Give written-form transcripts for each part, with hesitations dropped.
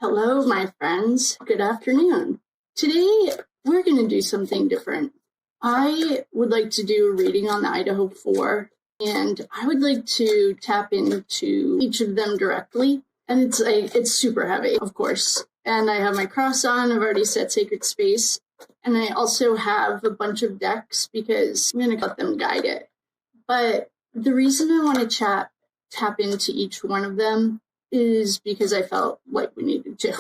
Hello, my friends. Good afternoon. Today, we're going to do something different. I would like to do a reading on the Idaho 4, and I would like to tap into each of them directly. And it's super heavy, of course. And I have my cross on. I've already set Sacred Space. And I also have a bunch of decks because I'm going to let them guide it. But the reason I want to tap into each one of them is because I felt like we needed to.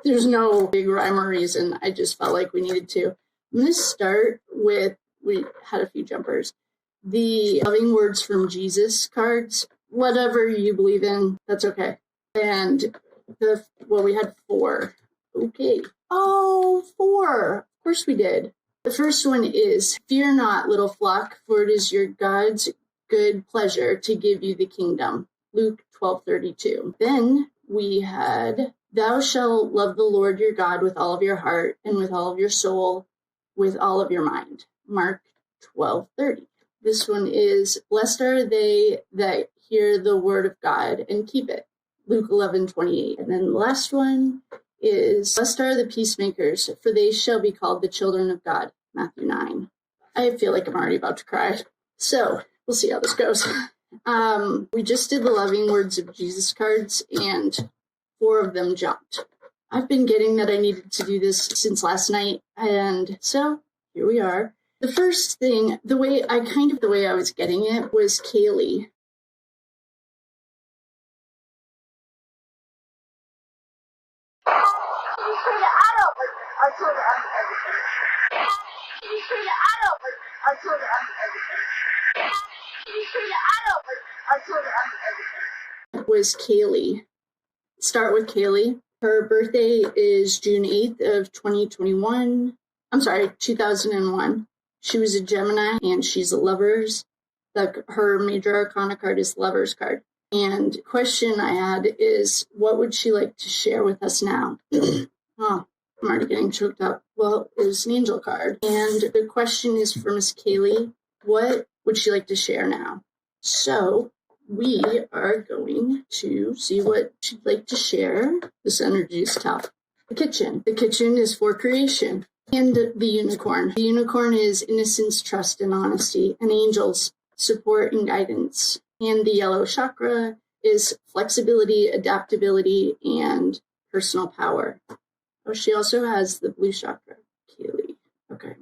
There's no big rhyme or reason. I just felt like we needed to. I'm going to start with, we had a few jumpers, the Loving Words from Jesus cards. Whatever you believe in, that's okay. And we had 4. Okay. Oh, 4. Of course we did. The first one is, fear not, little flock, for it is your God's good pleasure to give you the kingdom. Luke 12:32. Then we had, thou shalt love the Lord your God with all of your heart and with all of your soul, with all of your mind. Mark 12:30. This one is, blessed are they that hear the word of God and keep it. Luke 11:28. And then the last one is, blessed are the peacemakers, for they shall be called the children of God. Matthew 9. I feel like I'm already about to cry. So we'll see how this goes. We just did the Loving Words of Jesus cards, and 4 of them jumped. I've been getting that I needed to do this since last night, and so here we are. The first thing, the way I was getting it was Kaylee. Was Kaylee. Start with Kaylee. Her birthday is June 8th of 2001. 2001. She was a Gemini and she's a Lovers. Her major arcana card is Lovers card. And the question I had is, what would she like to share with us now? Oh, I'm already getting choked up. Well, it was an angel card. And the question is for Miss Kaylee, what would she like to share now? So we are going to see what she'd like to share. This energy is tough. The kitchen. The kitchen is for creation. And the unicorn. The unicorn is innocence, trust, and honesty. And angels, support and guidance. And the yellow chakra is flexibility, adaptability, and personal power. Oh, she also has the blue chakra. Kaylee. Okay.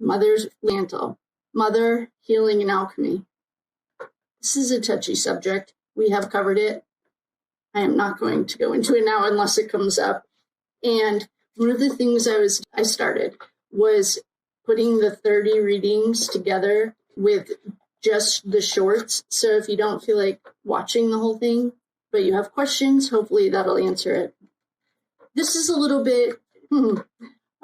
Mother's mantle. Mother, healing, and alchemy. This is a touchy subject. We have covered it. I am not going to go into it now unless it comes up. And one of the things I started was putting the 30 readings together with just the shorts. So if you don't feel like watching the whole thing, but you have questions, hopefully that'll answer it. This is a little bit,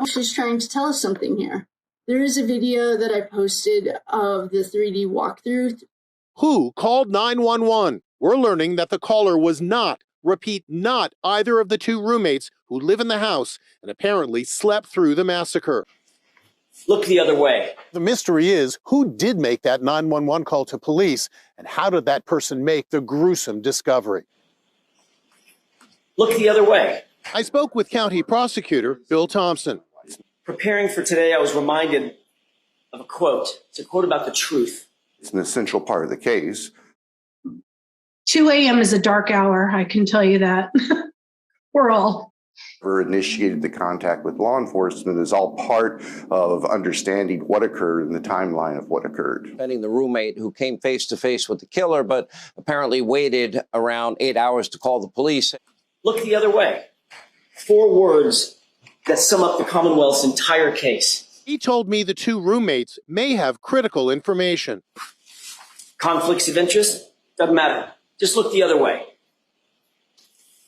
she's trying to tell us something here. There is a video that I posted of the 3D walkthrough. Who called 911? We're learning that the caller was not either of the 2 roommates who live in the house and apparently slept through the massacre. Look the other way. The mystery is, who did make that 911 call to police, and how did that person make the gruesome discovery? Look the other way. I spoke with County Prosecutor Bill Thompson. Preparing for today, I was reminded of a quote. It's a quote about the truth. It's an essential part of the case. 2 a.m. is a dark hour, I can tell you that. We're all. Initiated the contact with law enforcement is all part of understanding what occurred and the timeline of what occurred. The roommate who came face to face with the killer, but apparently waited around 8 hours to call the police. Look the other way. 4 words that sum up the Commonwealth's entire case. He told me the 2 roommates may have critical information. Conflicts of interest? Doesn't matter. Just look the other way.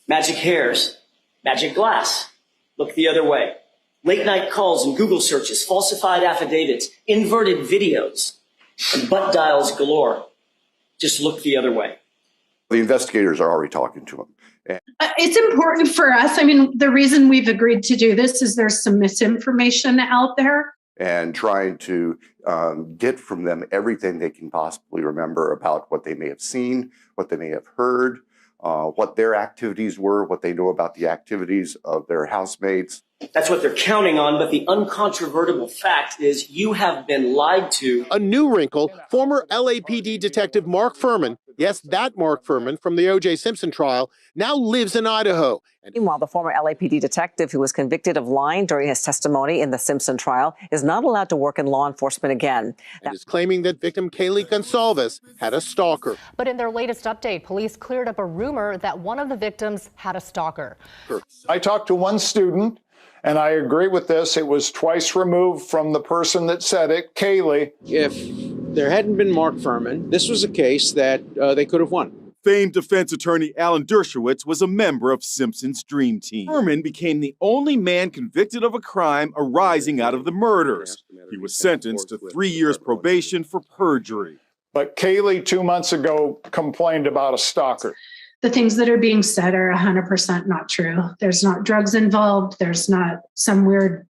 Magic hairs. Magic glass. Look the other way. Late night calls and Google searches, falsified affidavits, inverted videos, and butt dials galore. Just look the other way. The investigators are already talking to him. It's important for us. I mean, the reason we've agreed to do this is there's some misinformation out there. And trying to get from them everything they can possibly remember about what they may have seen, what they may have heard, what their activities were, what they know about the activities of their housemates. That's what they're counting on, but the uncontrovertible fact is you have been lied to. A new wrinkle, former LAPD detective Mark Furman, yes, that Mark Furman from the O.J. Simpson trial, now lives in Idaho. Meanwhile, the former LAPD detective who was convicted of lying during his testimony in the Simpson trial is not allowed to work in law enforcement again. And is claiming that victim Kaylee Goncalves had a stalker. But in their latest update, police cleared up a rumor that one of the victims had a stalker. I talked to one student, and I agree with this. It was twice removed from the person that said it, Kaylee. If there hadn't been Mark Furman, this was a case that they could have won. Famed defense attorney Alan Dershowitz was a member of Simpson's dream team. Furman became the only man convicted of a crime arising out of the murders. He was sentenced to 3 years probation for perjury. But Kaylee 2 months ago complained about a stalker. The things that are being said are 100% not true. There's not drugs involved. There's not some weird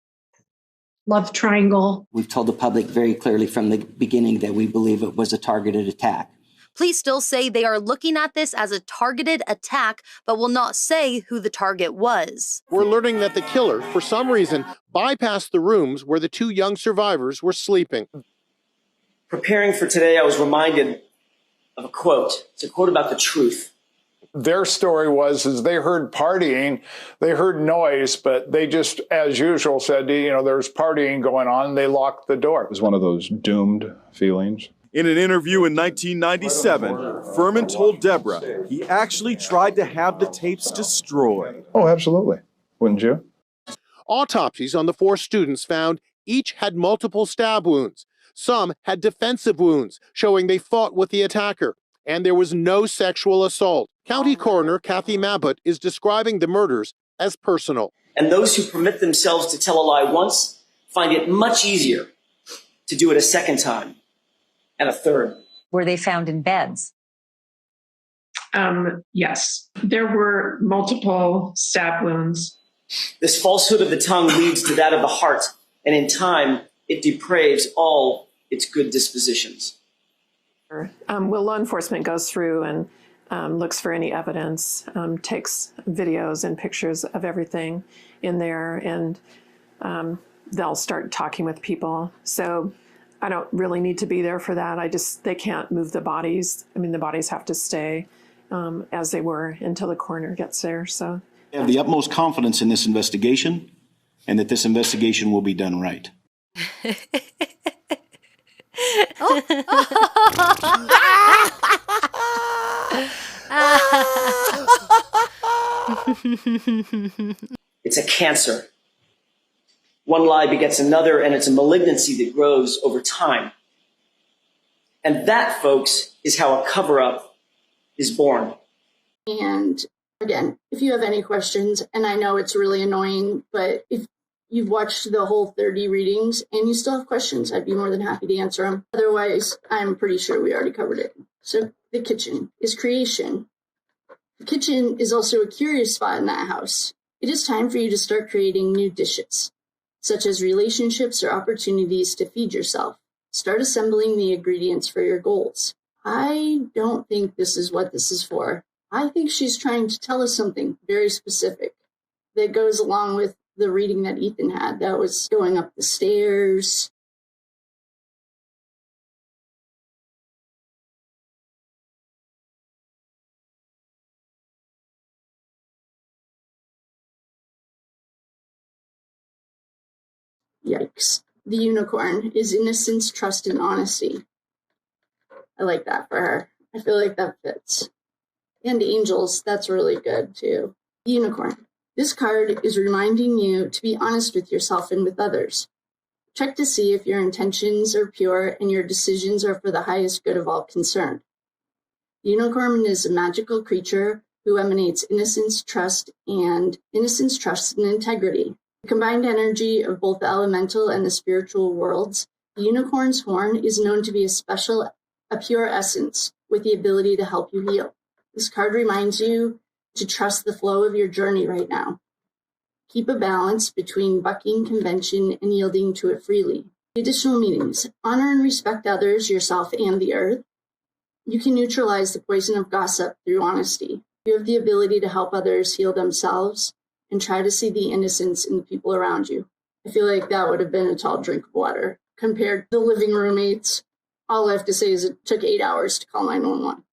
love triangle. We've told the public very clearly from the beginning that we believe it was a targeted attack. Police still say they are looking at this as a targeted attack, but will not say who the target was. We're learning that the killer, for some reason, bypassed the rooms where the two young survivors were sleeping. Preparing for today, I was reminded of a quote. It's a quote about the truth. Their story was they heard partying, they heard noise, but they just, as usual, said, there's partying going on. They locked the door. It was one of those doomed feelings. In an interview in 1997, Furman told Deborah he actually tried to have the tapes destroyed. Oh, absolutely. Wouldn't you? Autopsies on the 4 students found each had multiple stab wounds. Some had defensive wounds, showing they fought with the attacker. And there was no sexual assault. County Coroner Kathy Mabbutt is describing the murders as personal. And those who permit themselves to tell a lie once find it much easier to do it a second time and a third. Were they found in beds? Yes. There were multiple stab wounds. This falsehood of the tongue leads to that of the heart, and in time, it depraves all its good dispositions. Well, law enforcement goes through and looks for any evidence, takes videos and pictures of everything in there, and they'll start talking with people. So I don't really need to be there for that. They can't move the bodies. I mean, the bodies have to stay as they were until the coroner gets there. So I have the utmost confidence in this investigation and that this investigation will be done right. It's a cancer. One lie begets another, and it's a malignancy that grows over time. And that, folks, is how a cover-up is born. And again, if you have any questions, and I know it's really annoying, but if you've watched the whole 30 readings and you still have questions, I'd be more than happy to answer them. Otherwise, I'm pretty sure we already covered it. So the kitchen is creation. The kitchen is also a curious spot in that house. It is time for you to start creating new dishes, such as relationships or opportunities to feed yourself. Start assembling the ingredients for your goals. I don't think this is what this is for. I think she's trying to tell us something very specific that goes along with the reading that Ethan had. That was going up the stairs. Yikes. The unicorn is innocence, trust, and honesty. I like that for her. I feel like that fits. And angels, that's really good too. The unicorn. This card is reminding you to be honest with yourself and with others. Check to see if your intentions are pure and your decisions are for the highest good of all concerned. The unicorn is a magical creature who emanates innocence, trust, and integrity. The combined energy of both the elemental and the spiritual worlds, the unicorn's horn is known to be a pure essence with the ability to help you heal. This card reminds you to trust the flow of your journey right now. Keep a balance between bucking convention and yielding to it freely. The additional meanings: honor and respect others, yourself, and the earth. You can neutralize the poison of gossip through honesty. You have the ability to help others heal themselves and try to see the innocence in the people around you. I feel like that would have been a tall drink of water compared to the living roommates. All I have to say is it took 8 hours to call 911.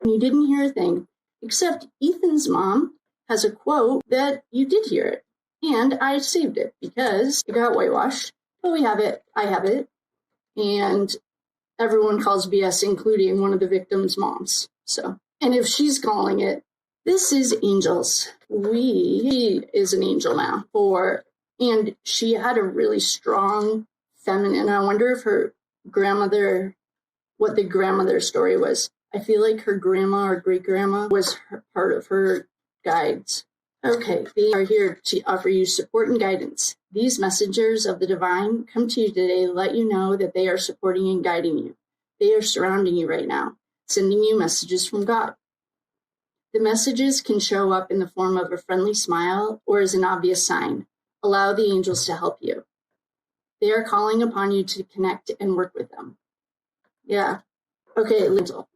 And you didn't hear a thing, except Ethan's mom has a quote that you did hear it. And I saved it because it got whitewashed. But we have it. I have it. And everyone calls BS, including one of the victims' moms. So, and if she's calling it, this is angels. He is an angel now. And she had a really strong feminine. I wonder if her grandmother, what the grandmother story was. I feel like her grandma or great-grandma was part of her guides. Okay, they are here to offer you support and guidance. These messengers of the divine come to you today to let you know that they are supporting and guiding you. They are surrounding you right now, sending you messages from God. The messages can show up in the form of a friendly smile or as an obvious sign. Allow the angels to help you. They are calling upon you to connect and work with them. Yeah. Okay, Mantle.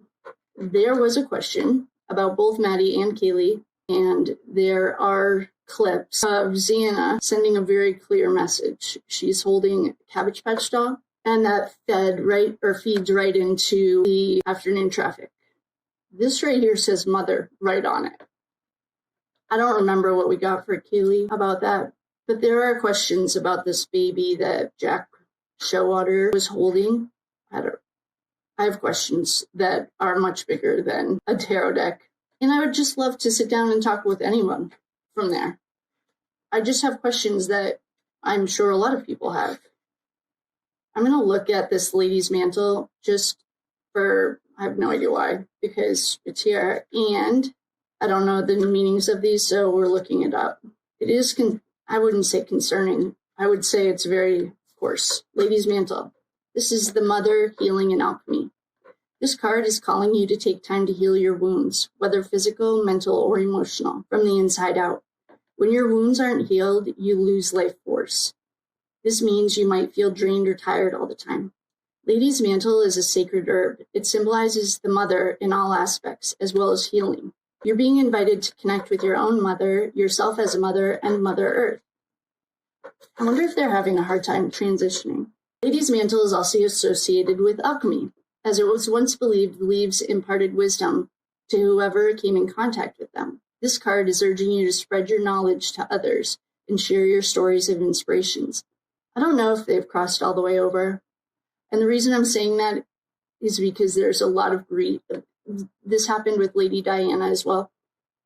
There was a question about both Maddie and Kaylee, and there are clips of Xana sending a very clear message. She's holding a Cabbage Patch doll, and that feeds right into the afternoon traffic. This right here says mother right on it. I don't remember what we got for Kaylee about that, but there are questions about this baby that Jack Showalter was holding. I have questions that are much bigger than a tarot deck. And I would just love to sit down and talk with anyone from there. I just have questions that I'm sure a lot of people have. I'm going to look at this lady's mantle just for, I have no idea why, because it's here. And I don't know the meanings of these, so we're looking it up. It is, I wouldn't say concerning. I would say it's very coarse. Lady's mantle. This is the mother, healing, and alchemy. This card is calling you to take time to heal your wounds, whether physical, mental, or emotional, from the inside out. When your wounds aren't healed, you lose life force. This means you might feel drained or tired all the time. Lady's mantle is a sacred herb. It symbolizes the mother in all aspects, as well as healing. You're being invited to connect with your own mother, yourself as a mother, and Mother Earth. I wonder if they're having a hard time transitioning. Lady's mantle is also associated with alchemy, as it was once believed leaves imparted wisdom to whoever came in contact with them. This card is urging you to spread your knowledge to others and share your stories of inspirations. I don't know if they've crossed all the way over. And the reason I'm saying that is because there's a lot of grief. This happened with Lady Diana as well.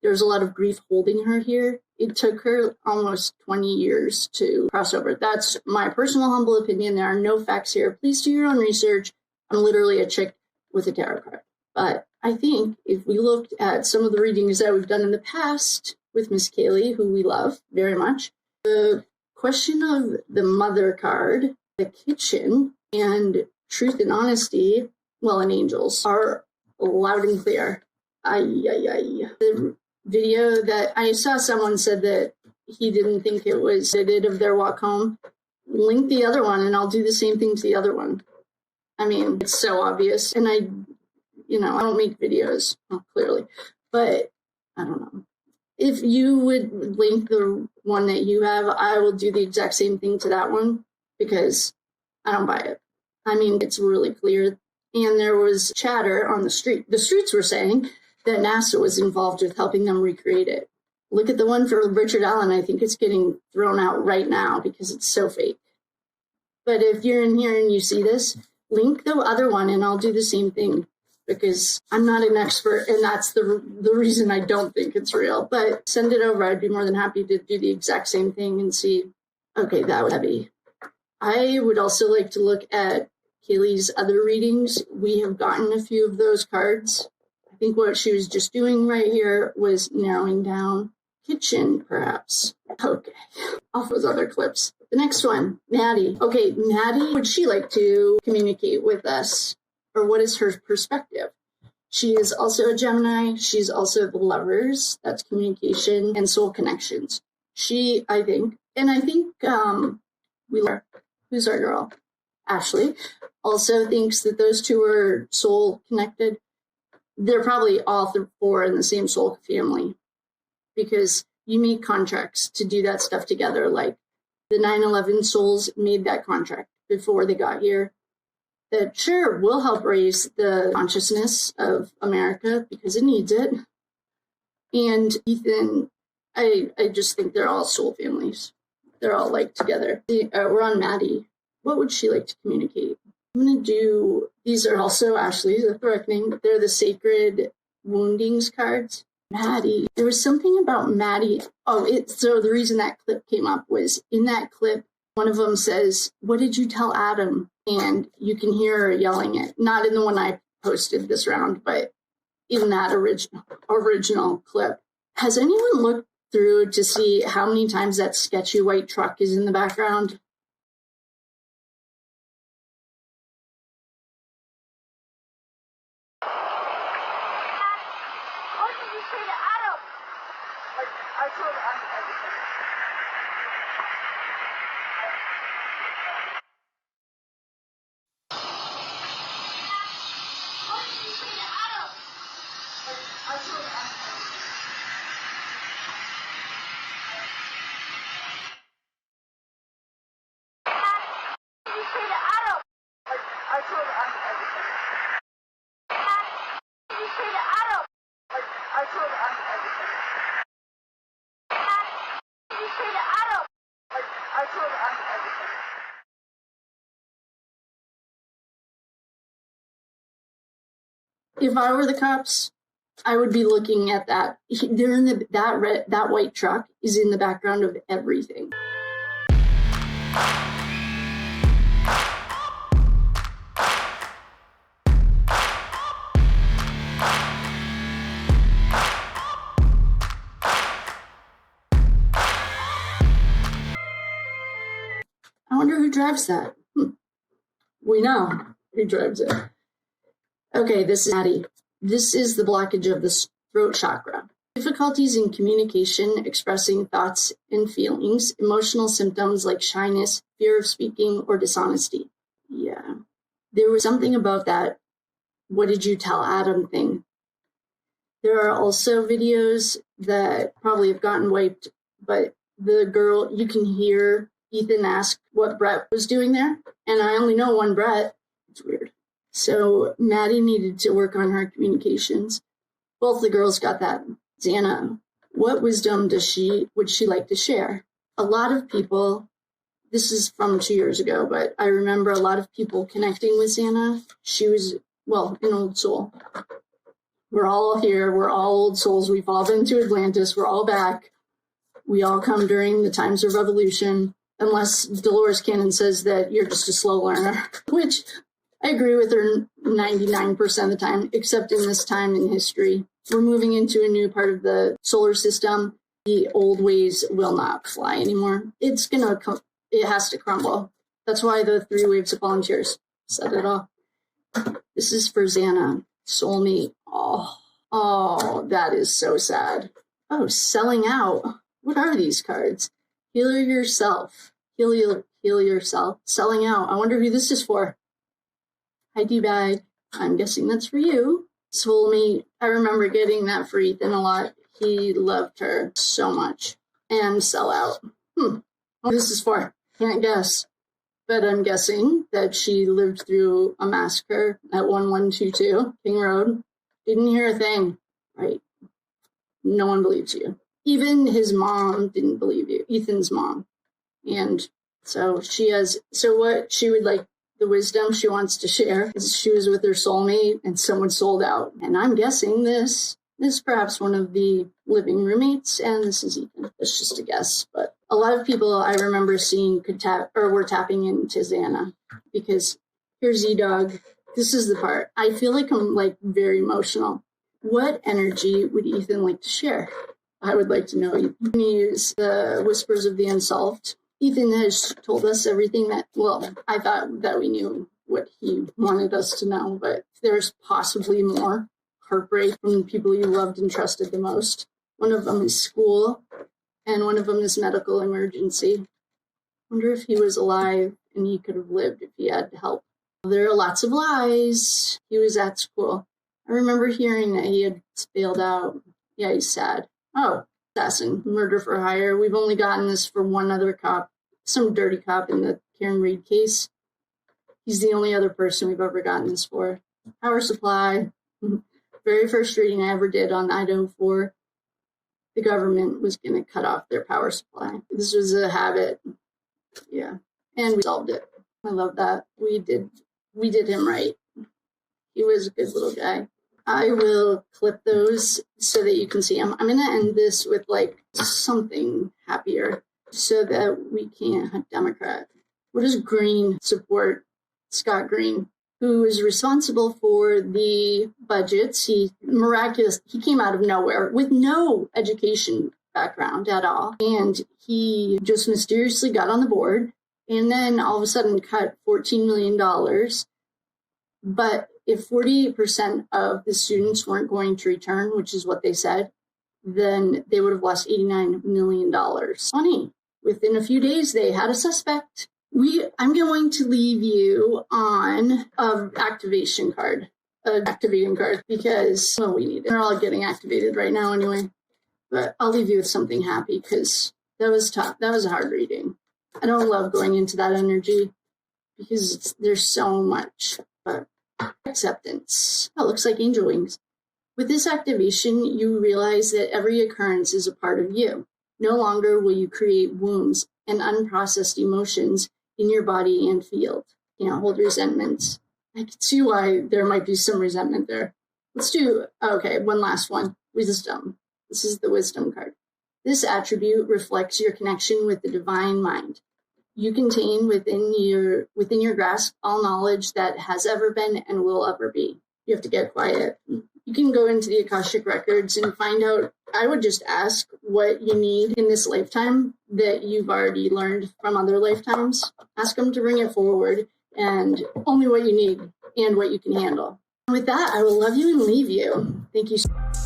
There's a lot of grief holding her here. It took her almost 20 years to cross over. That's my personal humble opinion. There are no facts here. Please do your own research. I'm literally a chick with a tarot card. But I think if we looked at some of the readings that we've done in the past with Miss Kaylee, who we love very much, the question of the mother card, the kitchen, and truth and honesty, well, and angels, are loud and clear. The video that I saw, someone said that he didn't think it was edited of their walk home. Link the other one and I'll do the same thing to the other one. I mean, it's so obvious. And I don't make videos, clearly, but I don't know. If you would link the one that you have, I will do the exact same thing to that one because I don't buy it. I mean, it's really clear. And there was chatter on the street. The streets were saying that NASA was involved with helping them recreate it. Look at the one for Richard Allen. I think it's getting thrown out right now because it's so fake. But if you're in here and you see this, link the other one and I'll do the same thing because I'm not an expert and that's the reason I don't think it's real. But send it over. I'd be more than happy to do the exact same thing and see. Okay, that was heavy. I would also like to look at Kaylee's other readings. We have gotten a few of those cards. I think what she was just doing right here was narrowing down kitchen, perhaps. Okay, off those other clips. The next one, Maddie. Okay, Maddie, would she like to communicate with us? Or what is her perspective? She is also a Gemini. She's also the Lovers. That's communication and soul connections. She, I think, and I think who's our girl? Ashley, also thinks that those two are soul connected. They're probably all four in the same soul family, because you make contracts to do that stuff together. Like the 9/11 souls made that contract before they got here, that sure, we'll help raise the consciousness of America because it needs it. And Ethan, I just think they're all soul families. They're all like together. We're on Maddie. What would she like to communicate? I'm going to do, these are also Ashley's, a threatening. They're the sacred woundings cards. Maddie, there was something about Maddie. So the reason that clip came up was in that clip, one of them says, "What did you tell Adam?" And you can hear her yelling it. Not in the one I posted this round, but in that original clip. Has anyone looked through to see how many times that sketchy white truck is in the background? If I were the cops, I would be looking at that. They're in that white truck is in the background of everything. I wonder who drives that. We know who drives it. Okay, this is Maddie. This is the blockage of the throat chakra. Difficulties in communication, expressing thoughts and feelings, emotional symptoms like shyness, fear of speaking, or dishonesty. Yeah. There was something about that "what did you tell Adam" thing. There are also videos that probably have gotten wiped, but the girl, you can hear Ethan ask what Brett was doing there, and I only know one Brett. It's weird. So Maddie needed to work on her communications. Both the girls got that. Xana, what wisdom would she like to share? A lot of people, this is from 2 years ago, but I remember a lot of people connecting with Xana. She was, an old soul. We're all here. We're all old souls. We've all been to Atlantis. We're all back. We all come during the times of revolution, unless Dolores Cannon says that you're just a slow learner, which I agree with her 99% of the time, except in this time in history. We're moving into a new part of the solar system. The old ways will not fly anymore. It has to crumble. That's why the 3 waves of volunteers said it all. This is for Xana, Soulmate. Oh, that is so sad. Oh, selling out. What are these cards? Heal yourself. Heal yourself. Selling out. I wonder who this is for. Hi, D-Bag. I'm guessing that's for you. Soulmate. I remember getting that for Ethan a lot. He loved her so much. And sell out. What this is for? Can't guess. But I'm guessing that she lived through a massacre at 1122 King Road. Didn't hear a thing. Right. No one believes you. Even his mom didn't believe you. Ethan's mom. And so what she would like, the wisdom she wants to share is she was with her soulmate and someone sold out. And I'm guessing this is perhaps one of the living roommates, and this is Ethan. It's just a guess. But a lot of people I remember seeing were tapping into Xana, because here's Z-Dog. This is the part. I feel like I'm very emotional. What energy would Ethan like to share? I would like to know. You can use the Whispers of the Unsolved. Ethan has told us everything I thought that we knew what he wanted us to know, but there's possibly more. Heartbreak from the people you loved and trusted the most. One of them is school. and one of them is medical emergency. Wonder if he was alive and he could have lived if he had help. There are lots of lies. He was at school. I remember hearing that he had failed out. Yeah, he's sad. Oh, assassin, murder for hire. We've only gotten this for one other cop, some dirty cop in the Karen Reed case. He's the only other person we've ever gotten this for. Power supply. Very first reading I ever did on Idaho 4, the government was going to cut off their power supply. This was a habit. Yeah. And we solved it. I love that. We did him right. He was a good little guy. I will clip those so that you can see them. I'm going to end this with like something happier so that we can't have Democrat. What does Green support? Scott Green, who is responsible for the budgets. He came out of nowhere with no education background at all. And he just mysteriously got on the board and then all of a sudden cut $14 million. But if 48% of the students weren't going to return, which is what they said, then they would have lost $89 million. Funny. Within a few days, they had a suspect. I'm going to leave you on an activation card, activating card, because, well, we need it. They're all getting activated right now anyway. But I'll leave you with something happy because that was tough. That was a hard reading. I don't love going into that energy because there's so much. But acceptance. Oh, looks like angel wings. With this activation, you realize that every occurrence is a part of you. No longer will you create wounds and unprocessed emotions in your body and field. You know, hold resentments. I can see why there might be some resentment there. Let's do, okay, one last one. Wisdom. This is the wisdom card. This attribute reflects your connection with the divine mind. You contain within your grasp all knowledge that has ever been and will ever be. You have to get quiet. You can go into the Akashic records and find out. I would just ask what you need in this lifetime that you've already learned from other lifetimes. Ask them to bring it forward and only what you need and what you can handle. With that, I will love you and leave you. Thank you so much.